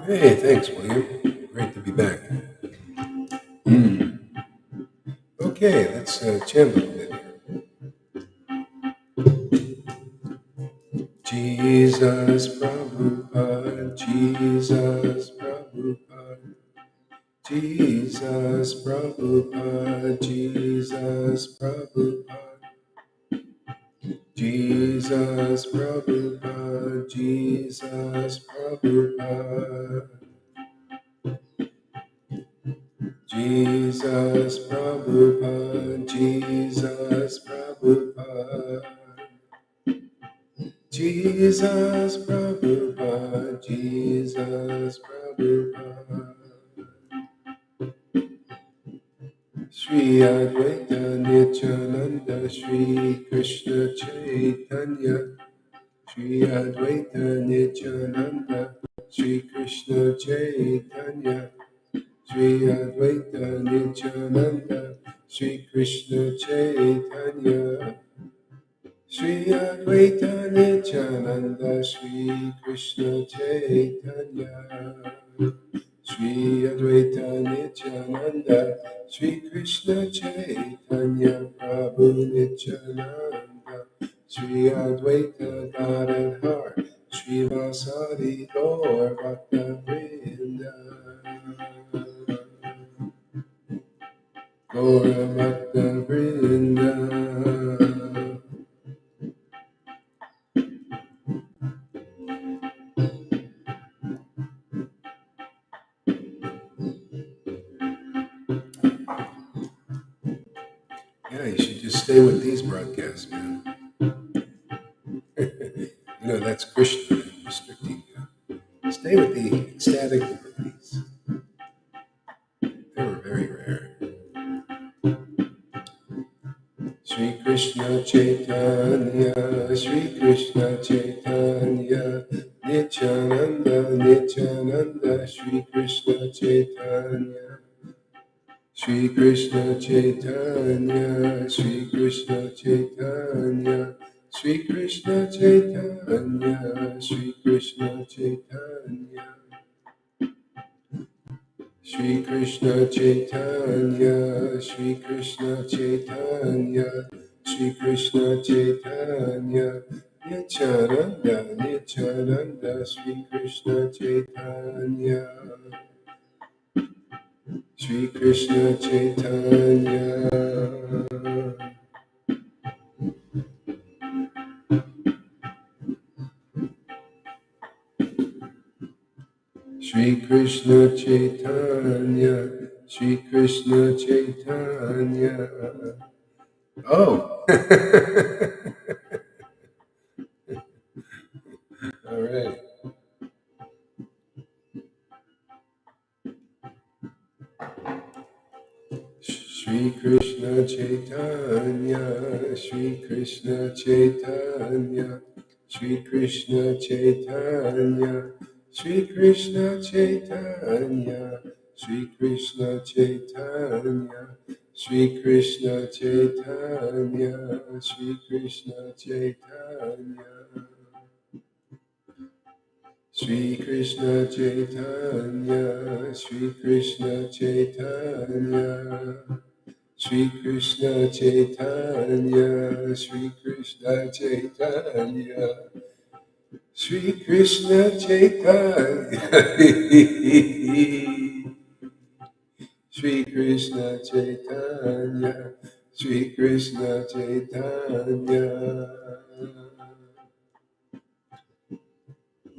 Hey, thanks, William. Great to be back. Okay, let's chant a little bit here. Jesus Prabhupada, Jesus Prabhupada, Jesus Prabhupada, Jesus Prabhupada, Jesus Prabhupada, Jesus Prabhupada, Jesus Prabhupada, Jesus Prabhupada, Jesus Prabhupada, Jesus Prabhupada. Shri Advaita Nityananda, Shri Krishna Chaitanya, Shri Advaita Nityananda, Shri Krishna Chaitanya, Shri Advaita Nityananda, Shri Krishna Chaitanya, Shri Advaita Nityananda, Shri Krishna Chaitanya, Shri Advaita Nityananda, Shri Krishna Chaitanya, Prabhu Nityananda, Shri Advaita Gadadhar, Shri Vasadi Gaur Bhakta Vrinda, Gaura Bhakta Vrinda. Yeah, you should just stay with these broadcasts, man. That's Krishna restricting you. Stay with the ecstatic devotees. They were very rare. Shri Krishna Chaitanya, Shri Krishna Chaitanya, Nityananda, Nityananda, Shri Krishna Chaitanya. Shri Krishna Chaitanya, Shri Krishna Chaitanya, Shri Krishna Chaitanya, Shri Krishna Chaitanya, Shri Krishna Chaitanya, Shri Krishna Chaitanya, Shri Krishna Chaitanya, Nityananda, Nityananda, Shri Krishna Chaitanya, Shri Krishna Chaitanya. Shri Krishna Chaitanya, Shri Krishna Chaitanya. Oh, all right. Shri Krishna Chaitanya, Shri Krishna Chaitanya, Shri Krishna Chaitanya, Shri Krishna Chaitanya, Shri Krishna Chaitanya, Shri Krishna Chaitanya, Shri Krishna Chaitanya. Shri Krishna Chaitanya, Shri Krishna Chaitanya, Shri Krishna Chaitanya, Shri Krishna Chaitanya, Shri Krishna Chaitanya, Shri Krishna Chaitanya, Shri Krishna Chaitanya.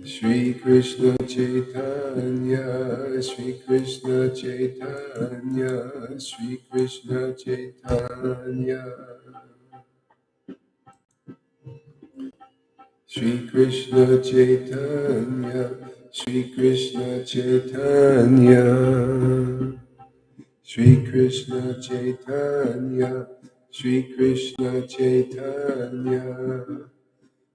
Shri Krishna Chaitanya, Shri Krishna Chaitanya, Shri Krishna Chaitanya. Shri Krishna Chaitanya, Shri Krishna Chaitanya. Shri Krishna Chaitanya, Shri Krishna Chaitanya.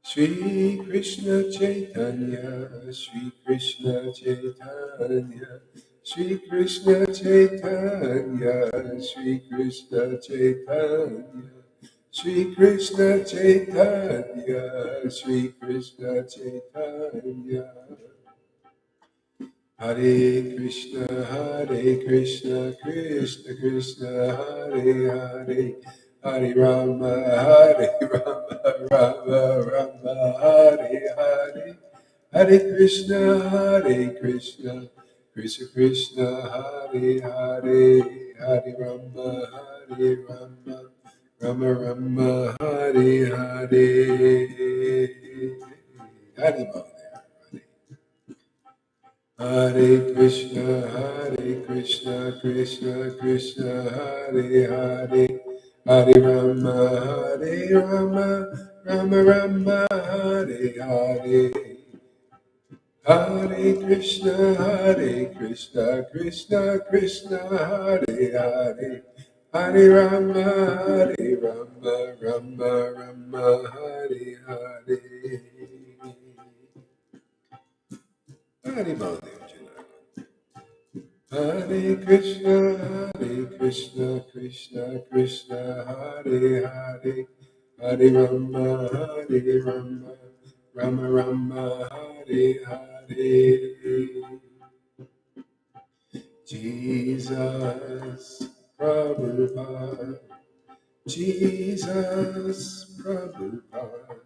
Shri Krishna Chaitanya, Shri Krishna Chaitanya, Shri Krishna Chaitanya, Shri Krishna Chaitanya, Shri Krishna Chaitanya, Shri Krishna Chaitanya. Hare Krishna, Krishna Krishna, Hare Hare, Hare Rama, Rama Rama, Hare Hare, Hare Krishna, Krishna Krishna, Hare Hare, Hare Rama, Rama Rama, Hare Hare. Hare Bol. Hare Krishna, Krishna Krishna, Hare Hare, Hare Rama, Rama Rama, Hare Hare. Hare Krishna, Krishna Krishna, Hare Hare, Hare Rama, Rama Rama, Hare Hare. Hare Bol. Hare Krishna, Krishna Krishna, Hare Hare, Hare Rama, Rama Rama, Hare Hare. Jesus Prabhupada, Jesus Prabhupada,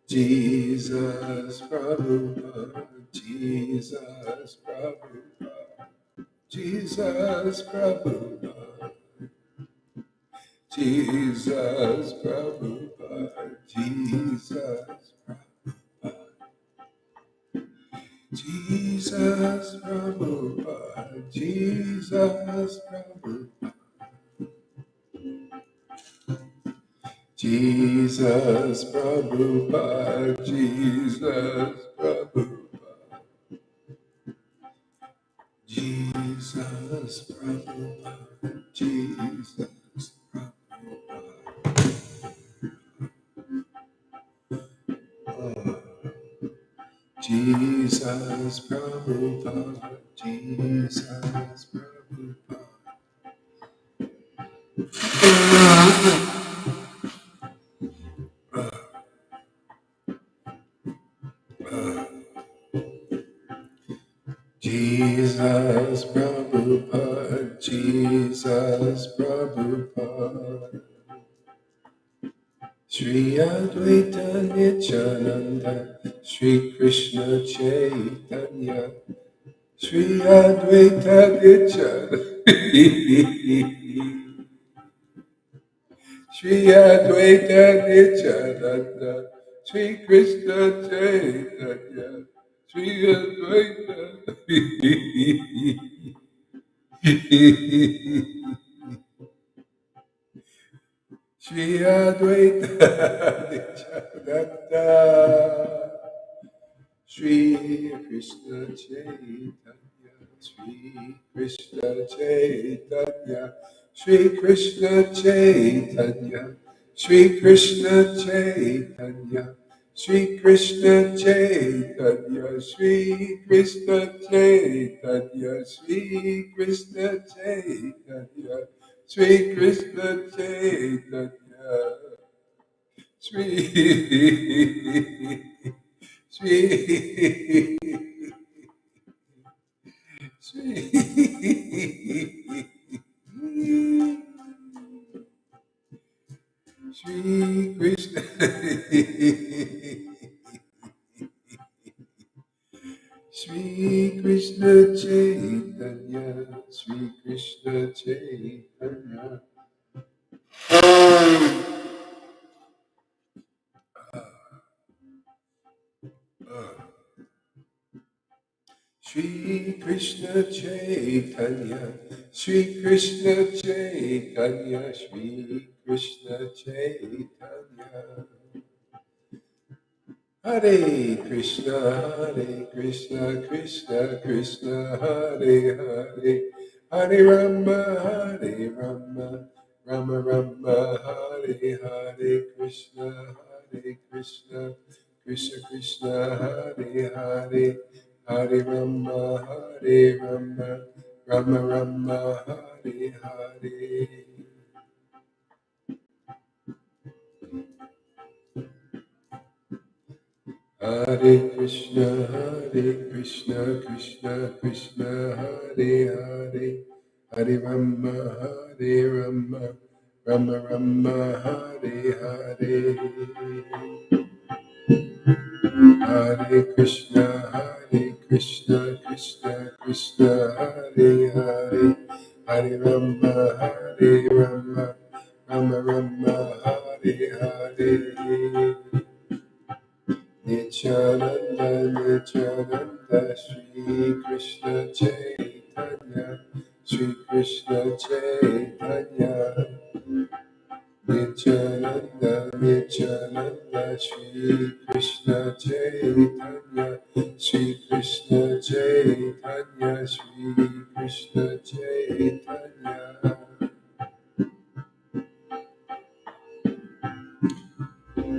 Jesus Prabhupada, Jesus Prabhupada. Jesus Prabhupada, Jesus Prabhupada, Jesus Prabhupada, Jesus Prabhupada, Jesus Prabhupada, Jesus Prabhupada, Jesus Prabhupada, Jesus Prabhupada, Jesus Prabhupada. Jesus Prabhupada, Jesus Prabhupada. Jesus Prabhupada, Jesus Prabhupada. Shri Advaita Nityananda, Shri Krishna Chaitanya, Shri Advaita Nityananda. Shri Advaita Nityananda, Shri Krishna Chaitanya, Shri Advaita, Shri Advaita Nityananda, Shri Krishna Chaitanya, Shri Krishna Chaitanya, Shri Krishna Chaitanya, Shri Krishna Chaitanya, Shri Krishna Chaitanya, Shri Krishna Chaitanya, Shri Krishna Chaitanya, Shri Krishna Chaitanya, Shri Shri Shri Krishna Shri Krishna Chaitanya Shri Krishna Chaitanya Shri Krishna Chaitanya Shri Krishna Chaitanya Shri Krishna Chaitanya Hare Krishna, Krishna Krishna, Hare Hare, Hare Rama, Hare Rama, Rama Rama, Hare Hare, Krishna, Krishna, Krishna Krishna, Hare Hare, Hare Rama, Hare Rama, Rama Rama, Hare Hare. Hare Krishna, Krishna Krishna, Hare Hare, Hare Rama, Hare Rama, Rama Rama, Hare Hare. Hare Krishna, Krishna Krishna, Hare Hare, Hare Rama, Hare Rama, Rama Rama, Hare Hare. Nityananda, Shri Krishna Chaitanya, Shri Krishna Chaitanya. Nityananda, Shri Krishna Chaitanya, Shri Krishna Chaitanya, Shri Krishna Chaitanya.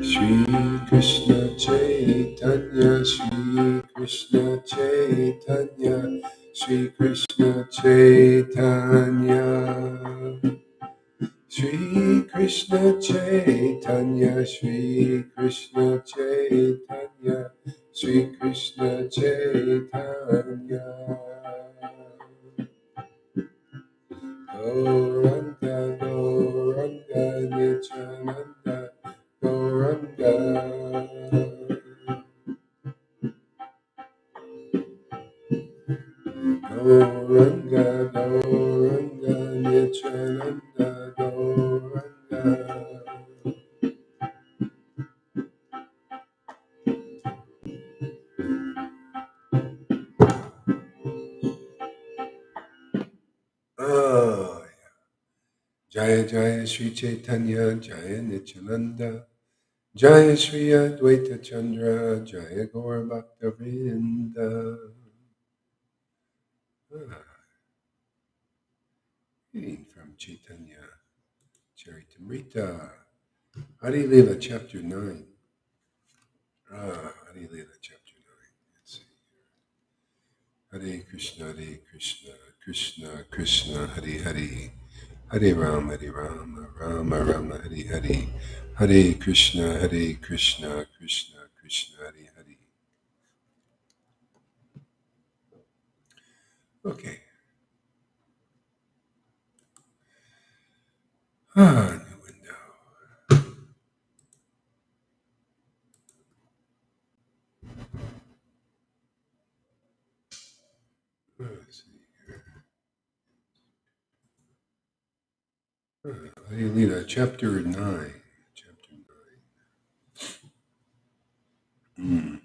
Shri Krishna Chaitanya, Shri Krishna Chaitanya, Shri Krishna Chaitanya. Shri Krishna Chaitanya, Shri Krishna Chaitanya, Shri Krishna Chaitanya. Gauranga, Gauranga, Nityananda, Gauranga. Gauranga, Gauranga, Nityananda, Gauranga. Oh, Jaya Jaya Sri Chaitanya, Jaya Nityananda, Jaya Sri Advaita Chandra, Jaya Gaur Bhakta Vrinda. Reading from Chaitanya Charitamrita, Adi Lila Chapter 9. Adi Lila Chapter 9. Let's see. Hare Krishna, Krishna Krishna, Hare Hare. Hare Rama, Rama Rama, Hare Hare. Hare Krishna, Krishna Krishna, Hare Hare. Okay. New window. Let's see here. Lila, Chapter 9. Chapter 9.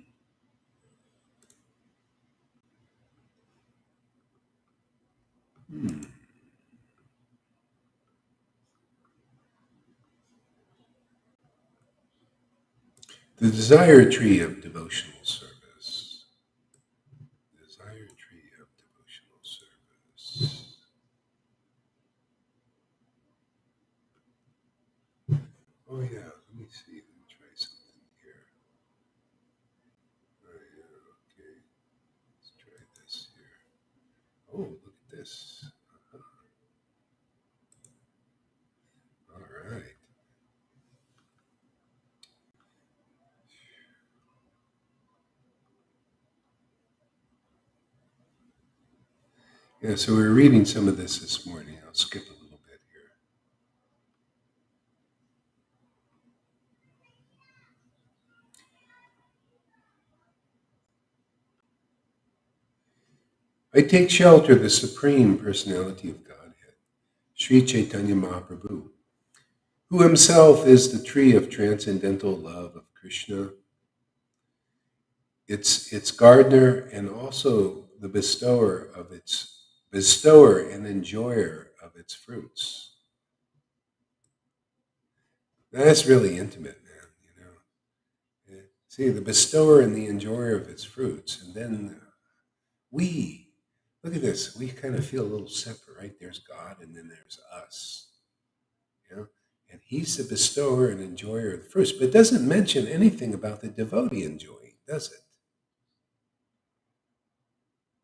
The desire tree of devotional service. Desire tree of devotional service. Oh yeah, let me see. Let me try something here. Oh yeah, okay. Let's try this here. Oh, look at this. All right. Yeah, so we were reading some of this morning. I'll skip a little bit here. I take shelter of the Supreme Personality of Godhead, Sri Chaitanya Mahaprabhu, who himself is the tree of transcendental love of Krishna, its gardener, and also the bestower and enjoyer of its fruits. That's really intimate, man. Yeah. See, the bestower and the enjoyer of its fruits, and then we look at this. We kind of feel a little separate, right? There's God, and then there's us. You know, and He's the bestower and enjoyer of the fruits, but it doesn't mention anything about the devotee enjoying, does it?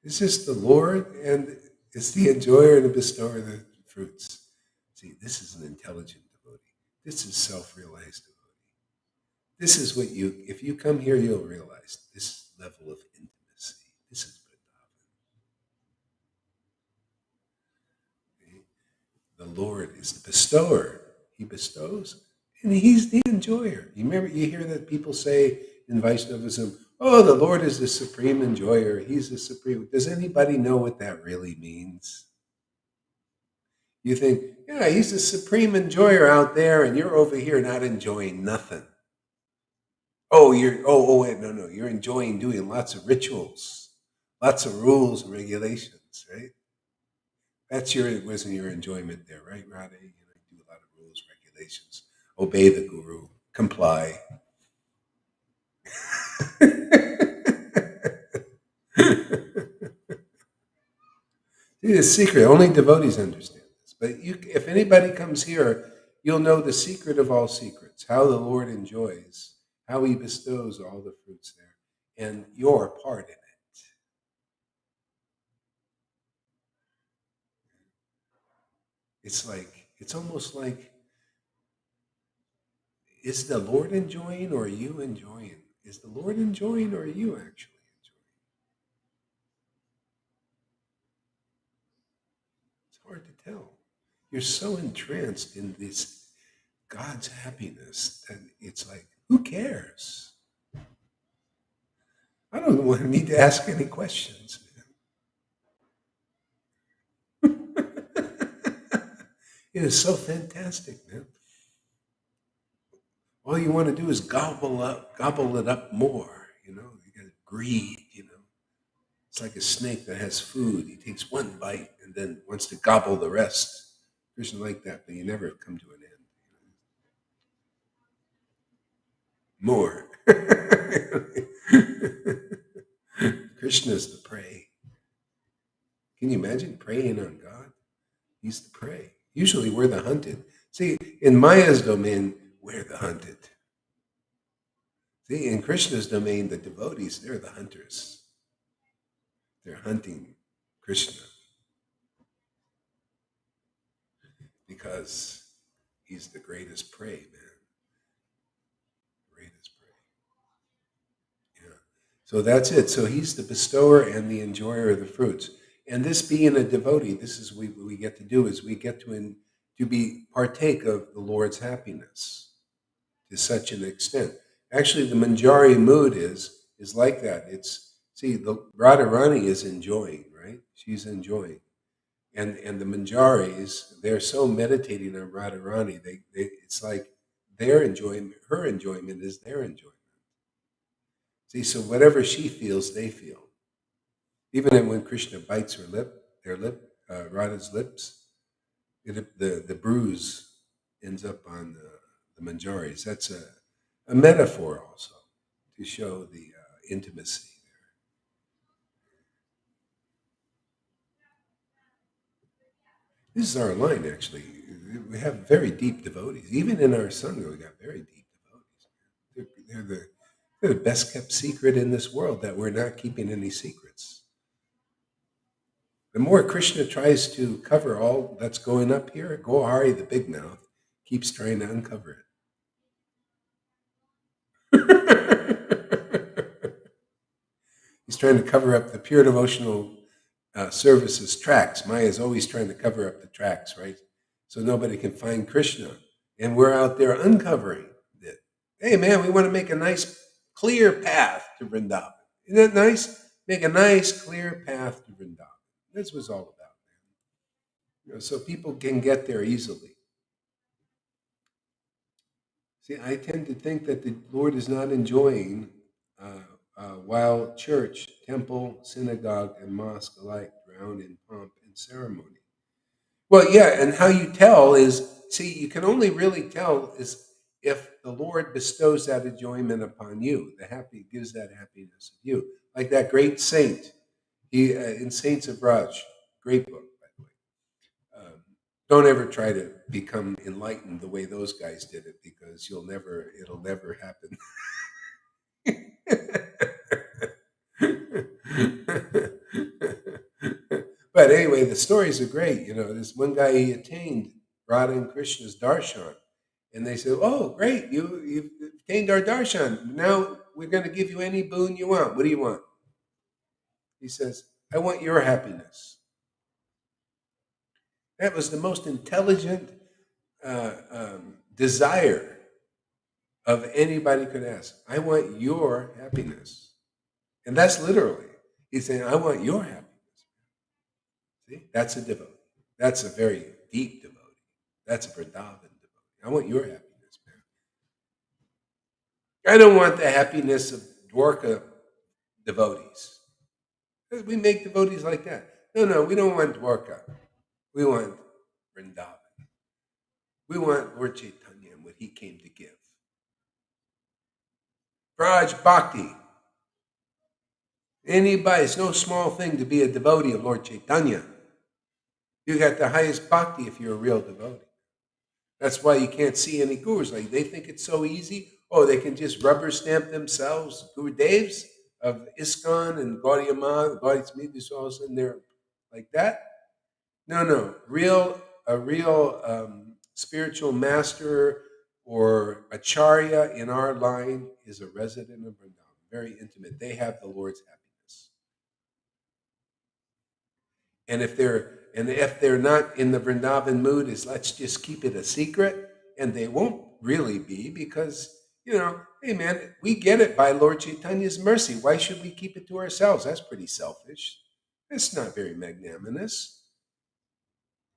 It's just the Lord, and it's the enjoyer and the bestower of the fruits. See, this is an intelligent devotee. This is self-realized devotee. This is what if you come here, you'll realize this level of intimacy. This is Vrindavan. The Lord is the bestower. He bestows, and He's the enjoyer. You hear that people say in Vaishnavism, oh, the Lord is the supreme enjoyer. He's the supreme. Does anybody know what that really means? You think, yeah, He's the supreme enjoyer out there, and you're over here not enjoying nothing. Wait, no, you're enjoying doing lots of rituals, lots of rules and regulations, right? Wasn't your enjoyment there, right, Radha? Do a lot of rules, regulations, obey the guru, comply. See, the secret, only devotees understand this. But if anybody comes here, you'll know the secret of all secrets, how the Lord enjoys, how He bestows all the fruits there, and your part in it. It's almost like, is the Lord enjoying or are you enjoying? Is the Lord enjoying or are you actually enjoying? It's hard to tell. You're so entranced in this God's happiness that it's like, who cares? I don't want to need to ask any questions. It is so fantastic, man. All you want to do is gobble it up more. You got greed. It's like a snake that has food. He takes one bite and then wants to gobble the rest. Krishna like that, but you never come to an end. More. Krishna is the prey. Can you imagine preying on God? He's the prey. Usually we're the hunted. See, in Maya's domain, we're the hunted. See, in Krishna's domain, the devotees, they're the hunters. They're hunting Krishna because he's the greatest prey, man. Greatest prey. Yeah. So that's it. So he's the bestower and the enjoyer of the fruits. And this being a devotee, this is what we get to do is we get to be partake of the Lord's happiness to such an extent. Actually, the Manjari mood is like that. The Radharani is enjoying, right? She's enjoying. And the Manjaris, they're so meditating on Radharani, it's like their enjoyment, her enjoyment is their enjoyment. See, so whatever she feels, they feel. Even when Krishna bites Radha's lips, the bruise ends up on the Manjaris. That's a metaphor also to show the intimacy there. This is our line, actually. We have very deep devotees. Even in our Sangha, we got very deep devotees. They're the best kept secret in this world that we're not keeping any secrets. The more Krishna tries to cover all that's going up here, Gohari, the big mouth, keeps trying to uncover it. He's trying to cover up the pure devotional services tracks. Maya is always trying to cover up the tracks, right? So nobody can find Krishna. And we're out there uncovering it. Hey, man, we want to make a nice, clear path to Vrindavan. Isn't that nice? Make a nice, clear path to Vrindavan. That's what it's all about, man. So people can get there easily. See, I tend to think that the Lord is not enjoying while church, temple, synagogue, and mosque alike drown in pomp and ceremony. Well, yeah, and how you tell is, see, you can only really tell is if the Lord bestows that enjoyment upon you, the happy gives that happiness of you. Like that great saint, he in Saints of Raj, great book, by the way. Don't ever try to become enlightened the way those guys did it because it'll never happen. But anyway, the stories are great. This one guy, he attained Radha and Krishna's darshan, and they said, "Oh, great! You've attained our darshan. Now we're going to give you any boon you want. What do you want?" He says, "I want your happiness." That was the most intelligent desire of anybody could ask. I want your happiness, and that's literally he's saying, "I want your happiness." See, that's a devotee. That's a very deep devotee. That's a Vrindavan devotee. I want your happiness, man. I don't want the happiness of Dwarka devotees. We make devotees like that. No, we don't want Dwarka. We want Vrindavan. We want Lord Caitanya and what he came to give. Raj Bhakti. Anybody, it's no small thing to be a devotee of Lord Caitanya. You got the highest bhakti if you're a real devotee. That's why you can't see any gurus. Like they think it's so easy. Oh, they can just rubber stamp themselves. Guru Devs of ISKCON and Gaudiya Math, Gaudiya Smith, all of a sudden they're like that. No. A real spiritual master or acharya in our line is a resident of Vrindavan, very intimate. They have the Lord's happiness. And if they're not in the Vrindavan mood, is let's just keep it a secret, and they won't really be because hey man, we get it by Lord Chaitanya's mercy. Why should we keep it to ourselves? That's pretty selfish. It's not very magnanimous.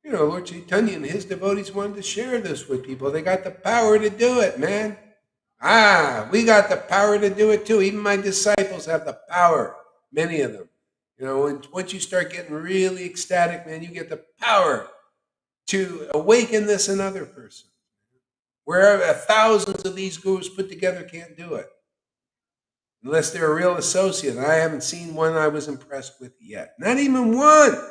Lord Chaitanya and his devotees wanted to share this with people. They got the power to do it, man. We got the power to do it too. Even my disciples have the power, many of them. Once you start getting really ecstatic, man, you get the power to awaken this in other person. Where thousands of these gurus put together can't do it. Unless they're a real associate. And I haven't seen one I was impressed with yet. Not even one.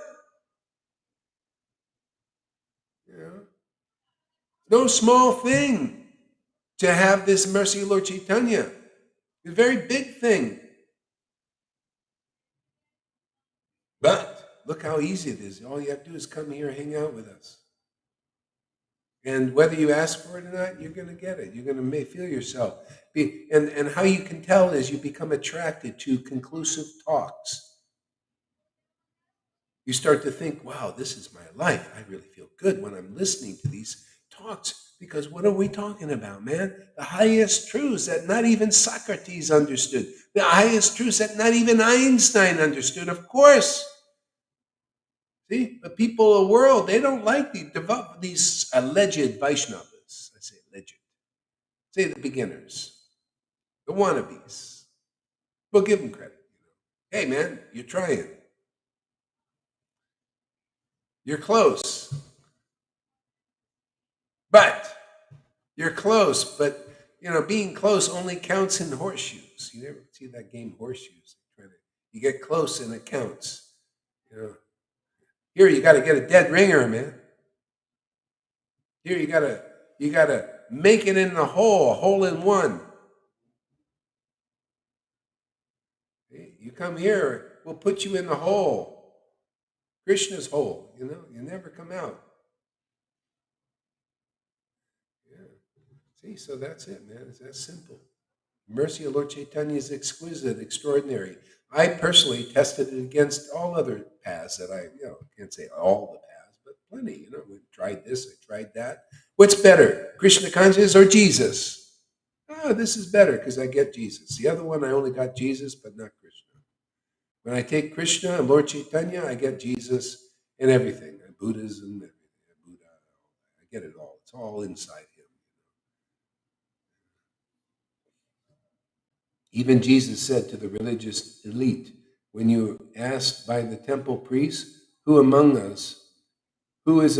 No small thing to have this mercy of Lord Caitanya. A very big thing. But look how easy it is. All you have to do is come here and hang out with us. And whether you ask for it or not, you're going to get it. You're going to feel yourself. And how you can tell is you become attracted to conclusive talks. You start to think, wow, this is my life. I really feel good when I'm listening to these talks. Because what are we talking about, man? The highest truths that not even Socrates understood. The highest truths that not even Einstein understood, of course. See, the people of the world, they don't like these alleged Vaishnavas. I say alleged. Say the beginners, the wannabes. We'll give them credit. Hey, man, you're trying. You're close. But you're close. But, being close only counts in horseshoes. You never see that game, Horseshoes. You get close and it counts. Here, you got to get a dead ringer, man. Here you gotta make it in the whole, a hole in one. You come here, we'll put you in the hole. Krishna's hole, you never come out. Yeah. See, so that's it, man. It's that simple. Mercy of Lord Caitanya is exquisite, extraordinary. I personally tested it against all other paths that I can't say all the paths, but plenty. We tried this, I tried that. What's better, Krishna consciousness or Jesus? Oh, this is better because I get Jesus. The other one, I only got Jesus, but not Krishna. When I take Krishna and Lord Caitanya, I get Jesus and everything, Buddhism, everything, Buddha. I get it all. It's all inside him. Even Jesus said to the religious elite, when you asked by the temple priests, who is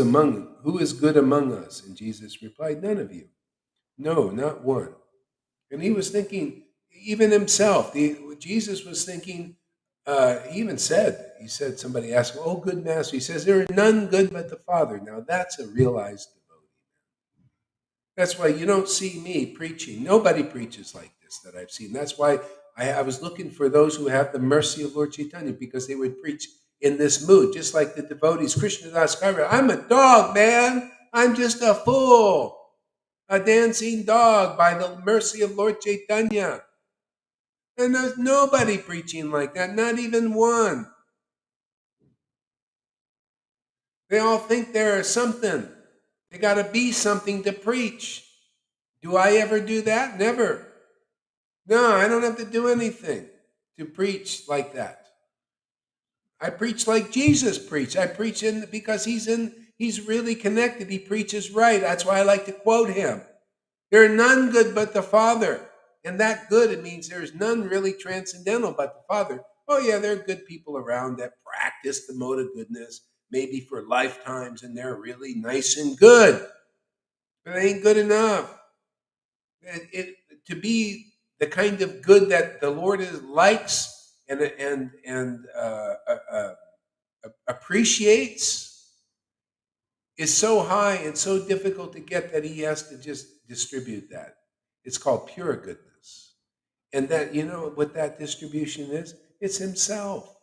good among us? And Jesus replied, none of you. No, not one. And he was thinking, even himself, Jesus was thinking, he said, somebody asked him, oh, good master. He says, there are none good but the Father. Now that's a realized devotee. That's why you don't see me preaching. Nobody preaches like this that I've seen. That's why I was looking for those who have the mercy of Lord Caitanya, because they would preach in this mood, just like the devotees. Krishna Das Kaviraj, I'm a dog, man. I'm just a fool, a dancing dog by the mercy of Lord Caitanya. And there's nobody preaching like that, not even one. They all think they're something. They got to be something to preach. Do I ever do that? Never. No, I don't have to do anything to preach like that. I preach like Jesus preached. I preach because he's really connected. He preaches right. That's why I like to quote him. There are none good but the Father. And that good, it means there's none really transcendental but the Father. Oh yeah, there are good people around that practice the mode of goodness, maybe for lifetimes, and they're really nice and good. But it ain't good enough. To be the kind of good that the Lord likes and appreciates is so high and so difficult to get that he has to just distribute that. It's called pure goodness. And that, what that distribution is? It's himself.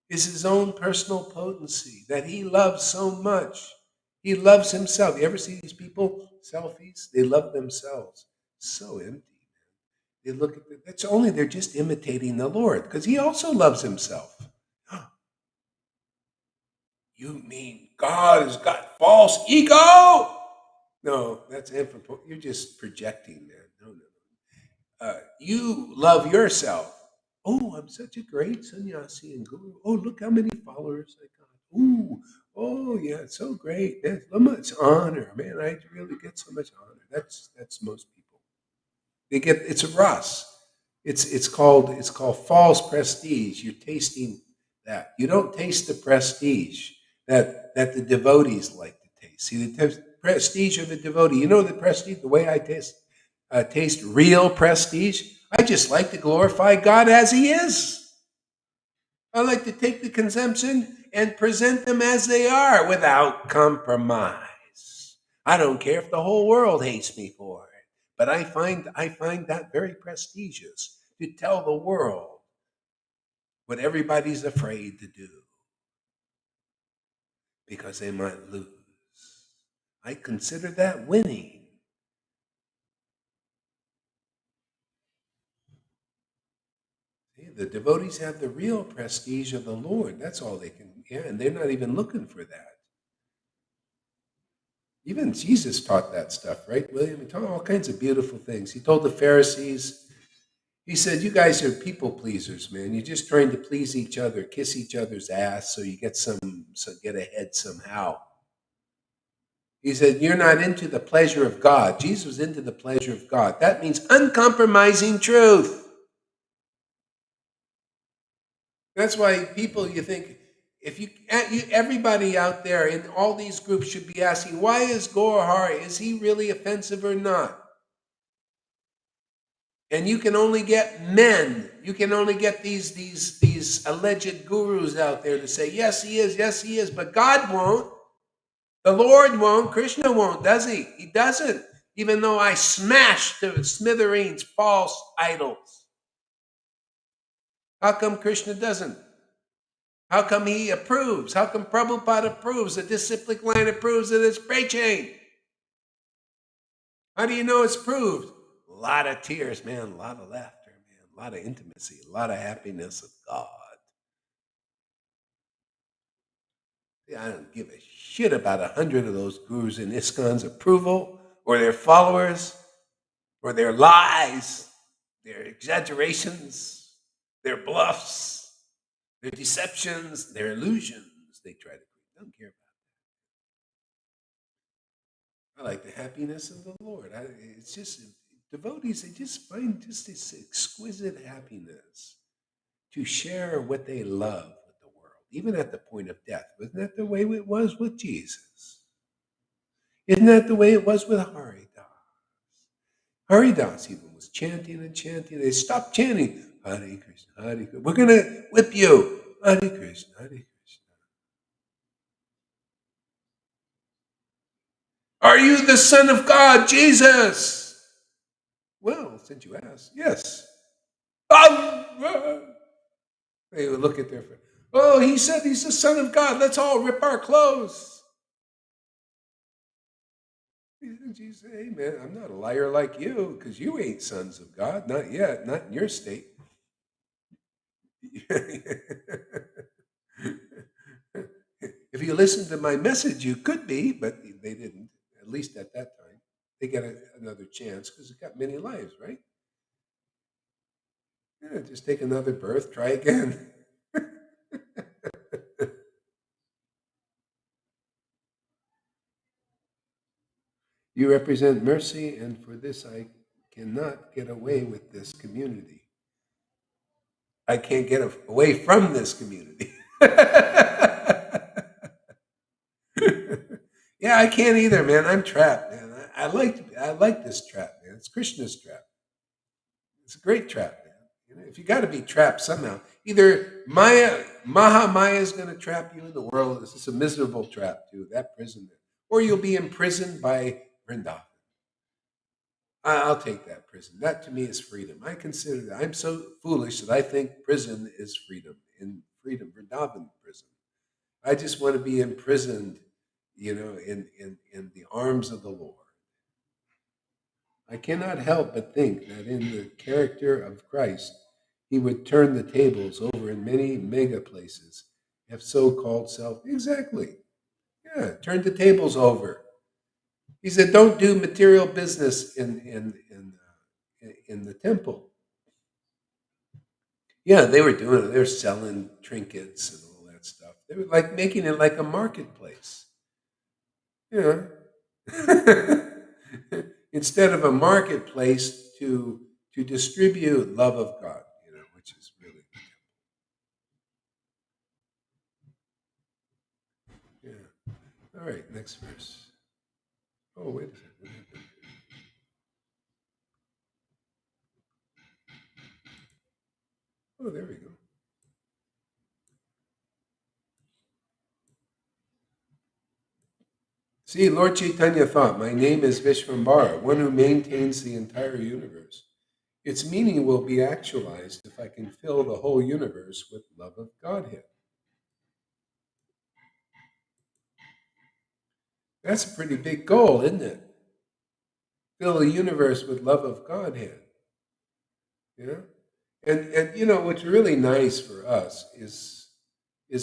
It's his own personal potency that he loves so much. He loves himself. You ever see these people, selfies? They love themselves. So empty. They look at that's only they're just imitating the Lord because he also loves himself. You mean God has got false ego? No, that's anthropo. You're just projecting, man. No. You love yourself. Oh, I'm such a great sannyasi and guru. Oh, look how many followers I got. Ooh, oh yeah, it's so great. There's so much honor, man. I really get so much honor. That's most people. They get it's a rust. It's called false prestige. You're tasting that. You don't taste the prestige that the devotees like to taste. See the prestige of a devotee. You know the prestige. The way I taste real prestige. I just like to glorify God as He is. I like to take the consumption and present them as they are without compromise. I don't care if the whole world hates me for it, but I find that very prestigious to tell the world what everybody's afraid to do because they might lose. I consider that winning. See, the devotees have the real prestige of the Lord. That's all they can, and they're not even looking for that. Even Jesus taught that stuff, right, William? He taught all kinds of beautiful things. He told the Pharisees, he said, you guys are people pleasers, man. You're just trying to please each other, kiss each other's ass so you get ahead somehow. He said, you're not into the pleasure of God. Jesus was into the pleasure of God. That means uncompromising truth. That's why people, you think, everybody out there in all these groups should be asking, why is Gaur Hari? Is he really offensive or not? And you can only get men. You can only get these alleged gurus out there to say, yes, he is, but God won't. The Lord won't. Krishna won't, does he? He doesn't. Even though I smashed to smithereens false idols. How come Krishna doesn't? How come he approves? How come Prabhupada approves? The disciplic line approves of this preaching? How do you know it's proved? A lot of tears, man. A lot of laughter, man. A lot of intimacy. A lot of happiness of God. I don't give a shit about 100 of those gurus in ISKCON's approval or their followers or their lies, their exaggerations, their bluffs, their deceptions, their illusions they try to create. I don't care about it. I like the happiness of the Lord. It's just devotees, they just find just this exquisite happiness to share what they love with the world, even at the point of death. Wasn't that the way it was with Jesus? Isn't that the way it was with Haridas? Haridas even was chanting and chanting. They stopped chanting, Hare Krishna, Hare Krishna. We're going to whip you. Hare Krishna, Hare Krishna. Are you the Son of God, Jesus? Well, since you asked, yes. They would look at their friend. Oh, he said he's the Son of God. Let's all rip our clothes. Jesus said, hey, man, I'm not a liar like you because you ain't sons of God. Not yet. Not in your state. If you listen to my message, you could be, but they didn't, at least at that time. They get another chance because it got many lives, right? Yeah, just take another birth, try again. You represent mercy, and for this I cannot get away with this community. I can't get away from this community. Yeah, I can't either, man. I'm trapped, man. I like this trap, man. It's Krishna's trap. It's a great trap, man. You know, if you got to be trapped somehow, either Maya is going to trap you in the world. This is a miserable trap too, that prison, or you'll be imprisoned by Vrindavan. I'll take that prison. That to me is freedom. I consider that. I'm so foolish that I think prison is freedom. In freedom, Vrindavan prison. I just want to be imprisoned, in the arms of the Lord. I cannot help but think that in the character of Christ, he would turn the tables over in many mega places, if so-called self. Exactly. Yeah, turn the tables over. He said, "Don't do material business in the temple." Yeah, they were doing it. They were selling trinkets and all that stuff. They were like making it like a marketplace. Yeah. Instead of a marketplace to distribute love of God, which is really, yeah. All right, next verse. Oh, wait a second. What happened? Oh, there we go. See, Lord Caitanya thought, my name is Vishvambara, one who maintains the entire universe. Its meaning will be actualized if I can fill the whole universe with love of Godhead. That's a pretty big goal, isn't it? Fill the universe with love of Godhead. Yeah. And what's really nice for us is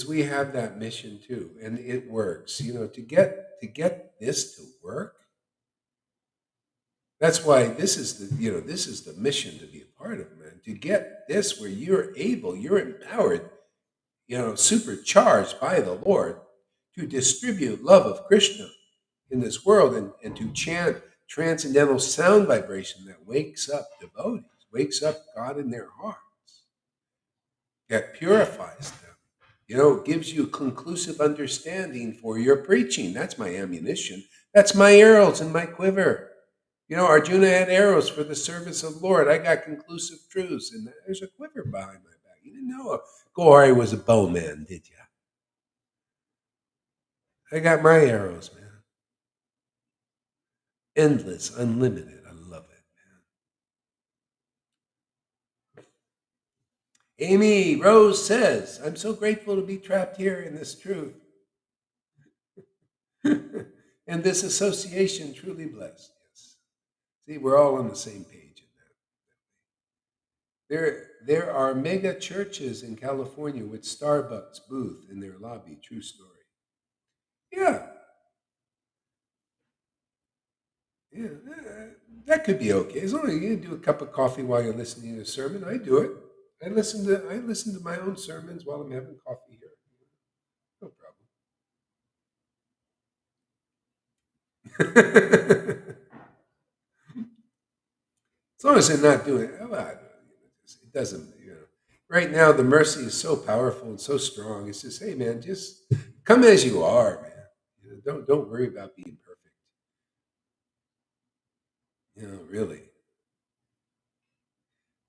we have that mission too, and it works. To get this to work. That's why this is the mission to be a part of, man. To get this where you're empowered, supercharged by the Lord to distribute love of Krishna in this world and to chant transcendental sound vibration that wakes up devotees, wakes up God in their hearts, that purifies them, gives you conclusive understanding for your preaching. That's my ammunition. That's my arrows in my quiver. Arjuna had arrows for the service of the Lord. I got conclusive truths, and there's a quiver behind my back. You didn't know Gauri was a bowman, did you? I got my arrows, man. Endless, unlimited. I love it, man. Amy Rose says, I'm so grateful to be trapped here in this truth. And this association truly blessed. Yes. See, we're all on the same page in that. There are mega churches in California with Starbucks booth in their lobby. True story. Yeah, yeah, that could be okay. As long as you do a cup of coffee while you're listening to a sermon, I do it. I listen to my own sermons while I'm having coffee here. No problem. As long as they're not doing it, well, it doesn't, you know. Right now, the mercy is so powerful and so strong. It's just, hey, man, just come as you are, man. You know, don't worry about being perfect. You know, really.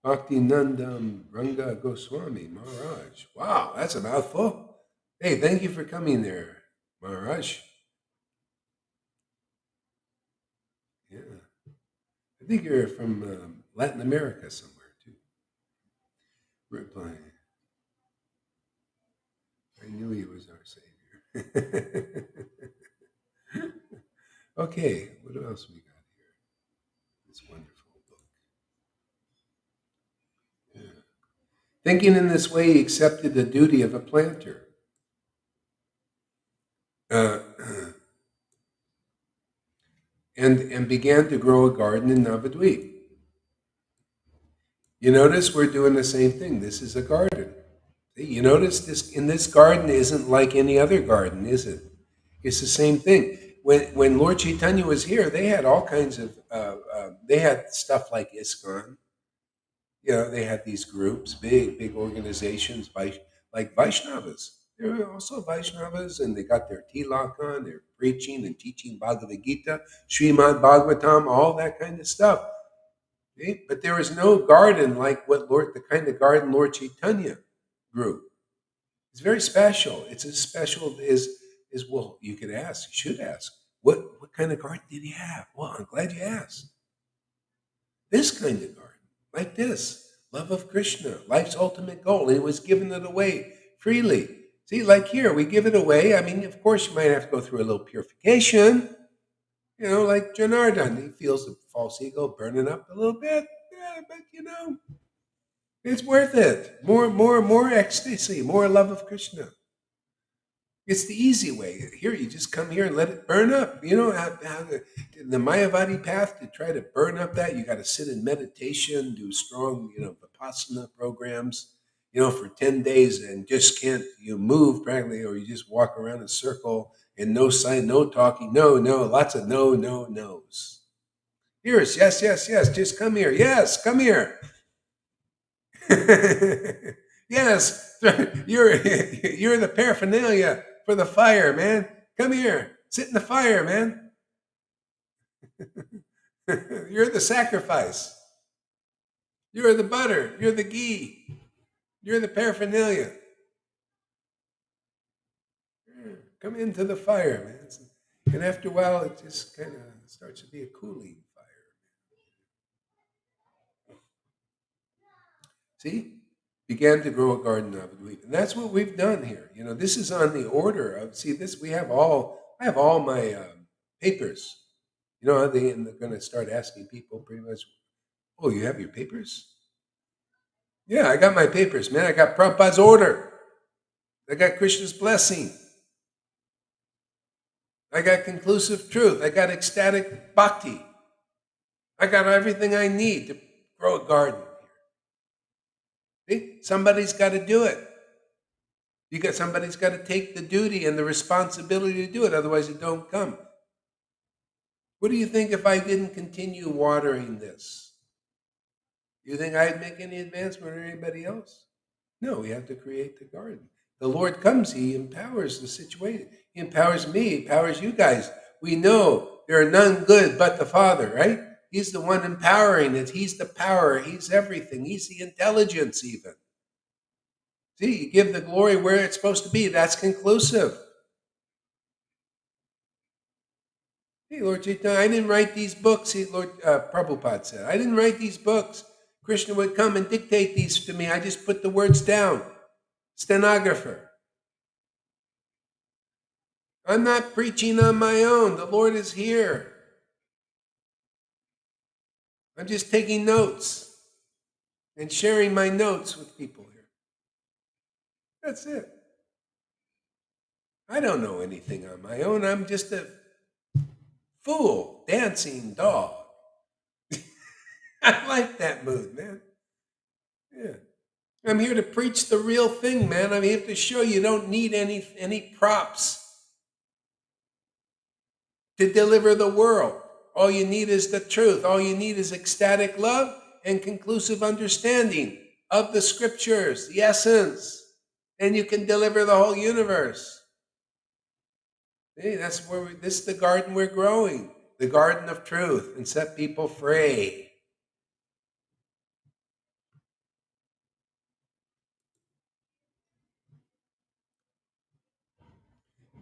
Bhaktinandam Ranga Goswami Maharaj. Wow, that's a mouthful. Hey, thank you for coming there, Maharaj. Yeah, I think you're from Latin America somewhere too. Reply. I knew he was our savior. Okay, what else we got here? This wonderful book. Yeah. Thinking in this way, he accepted the duty of a planter. Uh, and began to grow a garden in Navadvip. You notice we're doing the same thing. This is a garden. See, you notice this garden isn't like any other garden, is it? It's the same thing. When Lord Chaitanya was here, they had all kinds of they had stuff like ISKCON. You know, they had these groups, big organizations, like Vaishnavas. There were also Vaishnavas, and they got their tilak on. They're preaching and teaching Bhagavad Gita, Srimad Bhagavatam, all that kind of stuff. Okay? But there was no garden like the kind of garden Lord Chaitanya grew. It's very special. It's as special as well. You could ask. You should ask. What kind of garden did he have? Well, I'm glad you asked. This kind of garden, like this, love of Krishna, life's ultimate goal, and he was giving it away freely. See, like here, we give it away. I mean, of course, you might have to go through a little purification. You know, like Janardhan, he feels the false ego burning up a little bit. Yeah, but it's worth it. More ecstasy, more love of Krishna. It's the easy way. Here, you just come here and let it burn up. You know how the Mayavadi path to try to burn up that, you got to sit in meditation, do strong, Vipassana programs, for 10 days and just can't you move practically, or you just walk around in a circle and no sign, no talking, no, lots of no, no's. Here's yes, yes, yes, just come here. Yes, come here. Yes, you're the paraphernalia for the fire, man. Come here, sit in the fire, man. You're the sacrifice. You're the butter. You're the ghee. You're the paraphernalia. Come into the fire, man. And after a while, it just kind of starts to be a cooling fire. See? Began to grow a garden of it. And that's what we've done here. This is on the order of, see, this, I have all my papers. They're going to start asking people pretty much, oh, you have your papers? Yeah, I got my papers, man. I got Prabhupada's order. I got Krishna's blessing. I got conclusive truth. I got ecstatic bhakti. I got everything I need to grow a garden. See? Somebody's got to do it. Somebody's got to take the duty and the responsibility to do it, otherwise it don't come. What do you think if I didn't continue watering this? Do you think I'd make any advancement or anybody else? No, we have to create the garden. The Lord comes, He empowers the situation. He empowers me, He empowers you guys. We know there are none good but the Father, right? He's the one empowering it. He's the power. He's everything. He's the intelligence, even. See, you give the glory where it's supposed to be. That's conclusive. Hey, Lord Chaitanya, I didn't write these books. Lord Prabhupada said, I didn't write these books. Krishna would come and dictate these to me. I just put the words down. Stenographer. I'm not preaching on my own. The Lord is here. I'm just taking notes and sharing my notes with people here. That's it. I don't know anything on my own. I'm just a fool, dancing dog. I like that mood, man. Yeah. I'm here to preach the real thing, man. I'm here to show you don't need any props to deliver the world. All you need is the truth. All you need is ecstatic love and conclusive understanding of the scriptures, the essence. And you can deliver the whole universe. Hey, that's where this is the garden we're growing, the garden of truth, and set people free.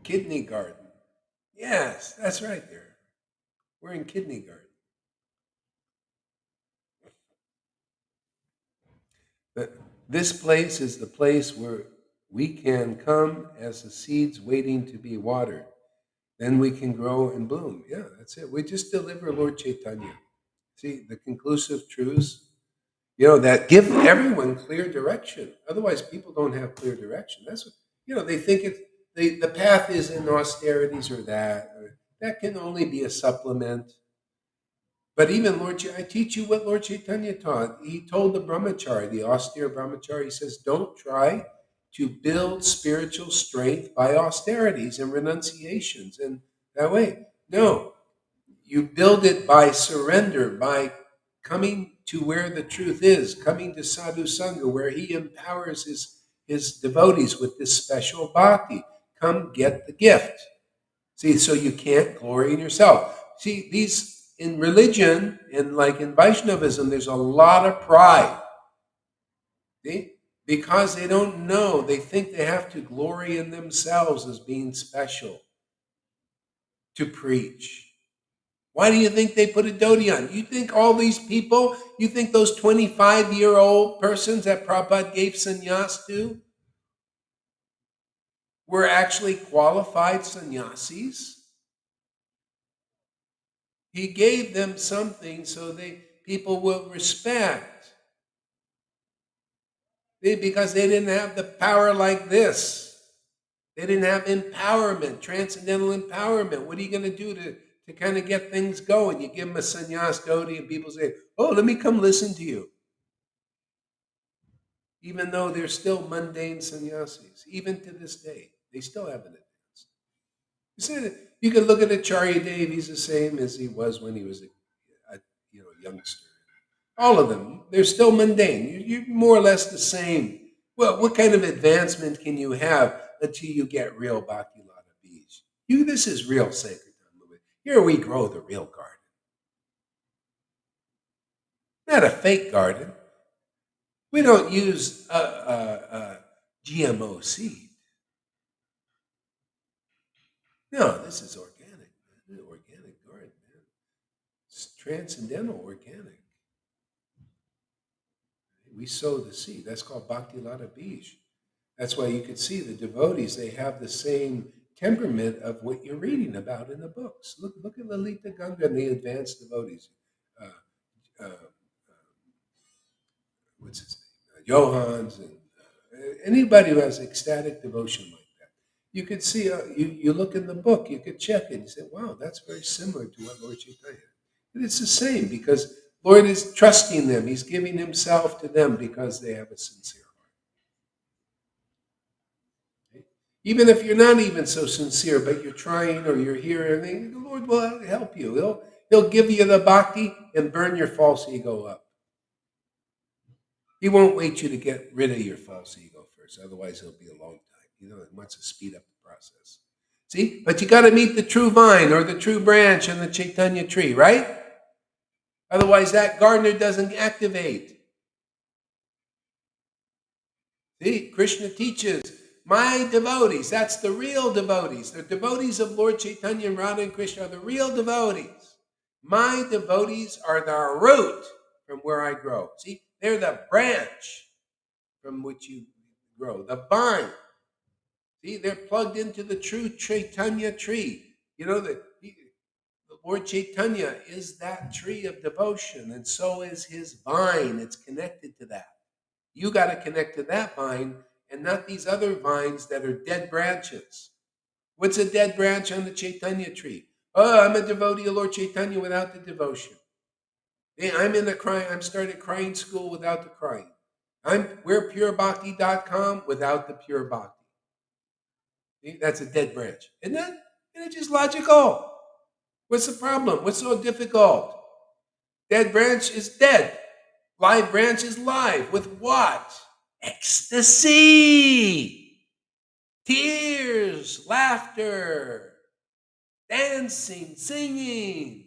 Kidney garden. Yes, that's right there. We're in kidney garden. This place is the place where we can come as the seeds waiting to be watered. Then we can grow and bloom. Yeah, that's it. We just deliver Lord Caitanya. See, the conclusive truths, that give everyone clear direction. Otherwise, people don't have clear direction. That's what, they think the path is in austerities or that. Or that can only be a supplement. But even I teach you what Lord Chaitanya taught. He told the brahmachari, the austere brahmachari, he says, don't try to build spiritual strength by austerities and renunciations and that way. No, you build it by surrender, by coming to where the truth is, coming to Sadhu Sangha, where he empowers his devotees with this special bhakti. Come get the gift. See, so you can't glory in yourself. See, these in religion and like in Vaishnavism, there's a lot of pride. See? Because they don't know, they think they have to glory in themselves as being special to preach. Why do you think they put a dhoti on? You think all these people, you think those 25-year-old persons that Prabhupada gave sannyas to were actually qualified sannyasis? He gave them something so people will respect. Because they didn't have the power like this. They didn't have empowerment, transcendental empowerment. What are you going to do to kind of get things going? You give them a sannyas dhoti and people say, oh, let me come listen to you. Even though they're still mundane sannyasis, even to this day, they still haven't advanced. You can look at Acharya Dev, he's the same as he was when he was a youngster. All of them, they're still mundane. You're more or less the same. Well, what kind of advancement can you have until you get real Bhakti Lata Bij? This is real sacred. Here we grow the real garden. Not a fake garden. We don't use GMO seed. No, this is organic. Man. Organic garden, man. It's transcendental organic. We sow the seed. That's called Bhakti Lata Bij. That's why you could see the devotees, they have the same temperament of what you're reading about in the books. Look at Lalita Ganga and the advanced devotees. Uh, what's his name? Johans and anybody who has ecstatic devotion like that. You could see, you look in the book, you could check it and say, wow, that's very similar to what Lord Caitanya. And it's the same because Lord is trusting them. He's giving himself to them because they have a sincere heart. Even if you're not even so sincere, but you're trying or you're here, and the Lord will help you. He'll give you the bhakti and burn your false ego up. He won't wait you to get rid of your false ego first. Otherwise, it'll be a long time. He wants to speed up the process. See? But you got to meet the true vine or the true branch in the Chaitanya tree, right? Otherwise, that gardener doesn't activate. See? Krishna teaches my devotees. That's the real devotees. The devotees of Lord Caitanya and Radha and Krishna are the real devotees. My devotees are the root from where I grow. See, they're the branch from which you grow, the vine. See, they're plugged into the true Chaitanya tree. You know, the Lord Chaitanya is that tree of devotion, and so is his vine. It's connected to that. You got to connect to that vine and not these other vines that are dead branches. What's a dead branch on the Chaitanya tree? Oh, I'm a devotee of Lord Chaitanya without the devotion. Hey, I'm starting crying school without the crying. We're purebhakti.com without the pure bhakti. See, that's a dead branch. Isn't it just logical? What's the problem? What's so difficult? Dead branch is dead. Live branch is live. With what? Ecstasy, tears, laughter, dancing, singing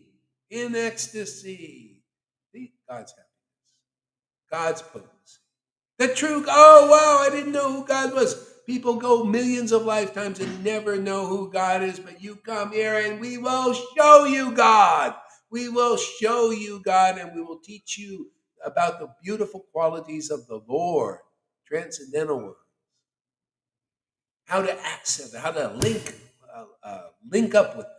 in ecstasy. See, God's happiness, God's potency. The true, oh wow, I didn't know who God was. People go millions of lifetimes and never know who God is, but you come here and we will show you God. We will show you God and we will teach you about the beautiful qualities of the Lord, transcendental ones, how to access it, how to link up with them.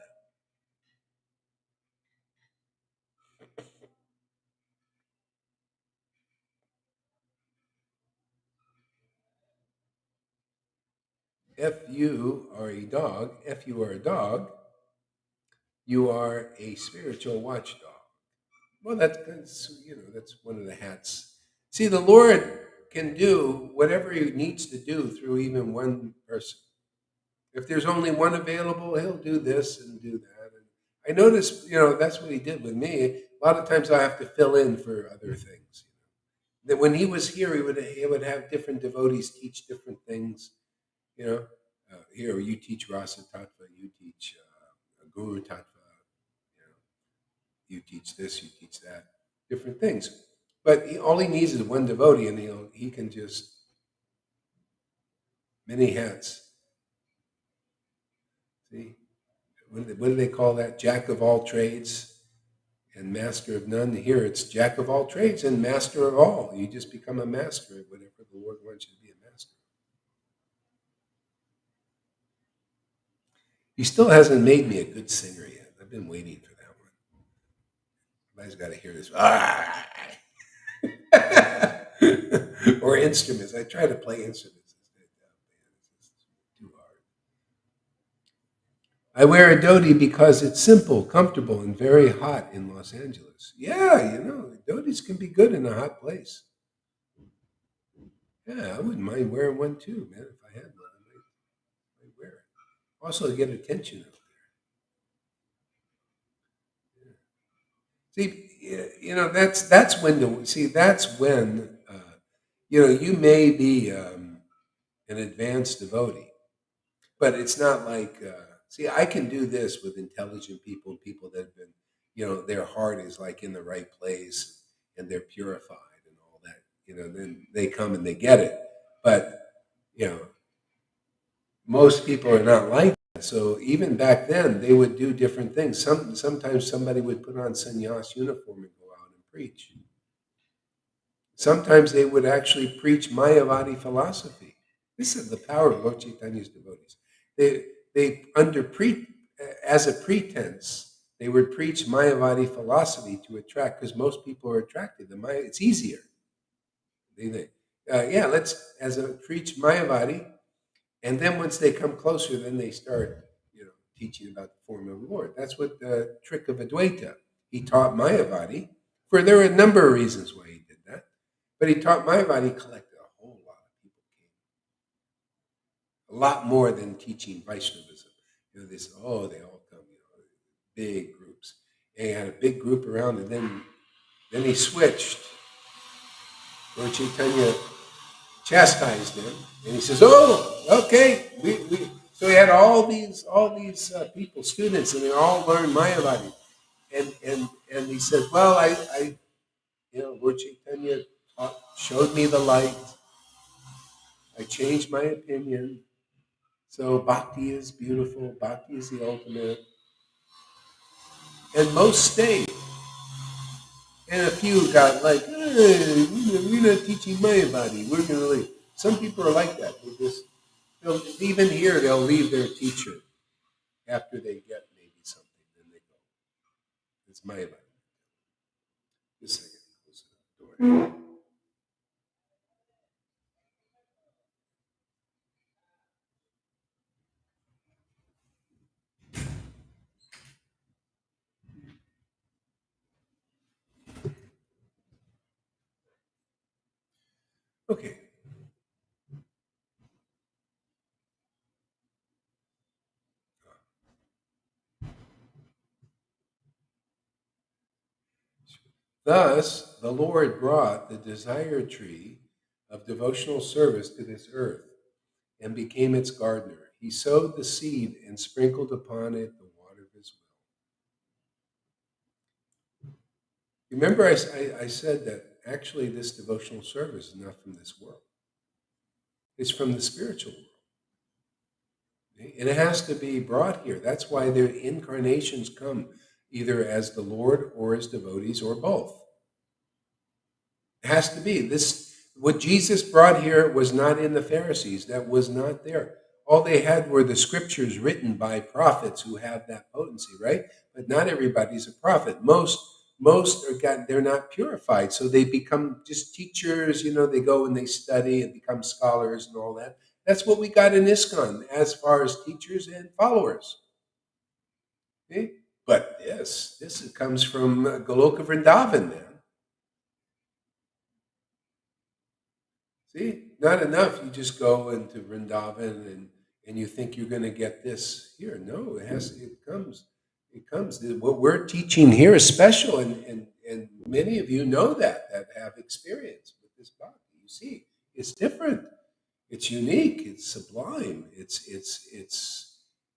If you are a dog, you are a spiritual watchdog. Well, that's one of the hats. See, the Lord can do whatever He needs to do through even one person. If there's only one available, He'll do this and do that. And I notice, that's what He did with me. A lot of times I have to fill in for other things. That when He was here, he would have different devotees teach different things. Here you teach Rasa Tattva, you teach Guru Tattva. You teach this, you teach that, different things. But all he needs is one devotee, and he can just many hats. See, what do they call that? Jack of all trades and master of none. Here it's jack of all trades and master of all. You just become a master of whatever the Lord wants you to be a master. He still hasn't made me a good singer yet. I've been waiting for that one. Everybody's got to hear this. Or instruments. I try to play instruments. It's too hard. I wear a dhoti because it's simple, comfortable, and very hot in Los Angeles. Yeah, dhotis can be good in a hot place. Yeah, I wouldn't mind wearing one too, man. If I had one, I'd wear it. Also, to get attention out there. Yeah. See, that's when you may be an advanced devotee, but it's not like I can do this with intelligent people that have been, their heart is like in the right place and they're purified and all that. Then they come and they get it. But you know most people are not like that. So even back then they would do different things. Sometimes somebody would put on sannyas uniform and go out and preach. Sometimes they would actually preach Mayavadi philosophy. This is the power of Lord Chaitanya's devotees. They as a pretense, they would preach Mayavadi philosophy to attract, because most people are attracted to Maya. It's easier. Let's preach Mayavadi, and then once they come closer, then they start, teaching about the form of the Lord. That's what the trick of Advaita. He taught Mayavadi. There were a number of reasons why he did that, but he taught Mayavadi, collected a whole lot of people came, a lot more than teaching Vaishnavism. They all come, big groups. And he had a big group around, and then he switched. Lord Chaitanya chastised him, and he says, "Oh, okay, we." So he had all these people, students, and they all learned Mayavadi, and he said, "Well, I Lord Chaitanya showed me the light. I changed my opinion. So bhakti is beautiful. Bhakti is the ultimate. And most stay. And a few got like, hey, we're not teaching Mayavadi. We're going to leave. Some people are like that. They'll even here, they'll leave their teacher after they get maybe something. Then they go. It's Mayavadi. Just a second. Close the door. Okay. Thus, the Lord brought the desire tree of devotional service to this earth and became its gardener. He sowed the seed and sprinkled upon it the water of his will. Remember, I said that actually this devotional service is not from this world, it's from the spiritual world. Okay? And it has to be brought here. That's why the incarnations come either as the Lord or as devotees or both. It has to be. This what Jesus brought here was not in the Pharisees. That was not there. All they had were the scriptures written by prophets who have that potency, right? But not everybody's a prophet. Most are they're not purified, so they become just teachers. They go and they study and become scholars and all that. That's what we got in ISKCON as far as teachers and followers. Okay? But this comes from Goloka Vrindavan, man. See, not enough. You just go into Vrindavan and you think you're going to get this here. No, it comes. What we're teaching here is special, and many of you know that have experience with this bhakti. You see, it's different. It's unique. It's sublime. It's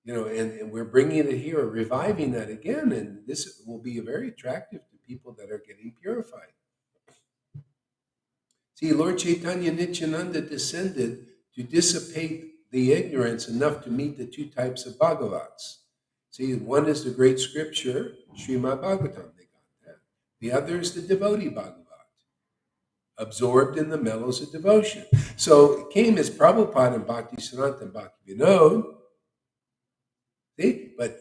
and we're bringing it here, reviving that again, and this will be very attractive to people that are getting purified. See, Lord Caitanya Nityananda descended to dissipate the ignorance enough to meet the two types of Bhagavats. See, one is the great scripture, Srimad Bhagavatam, they got that. The other is the devotee Bhagavat, absorbed in the mellows of devotion. So it came as Prabhupada and Bhakti Siddhanta and Bhakti Vinod. See, but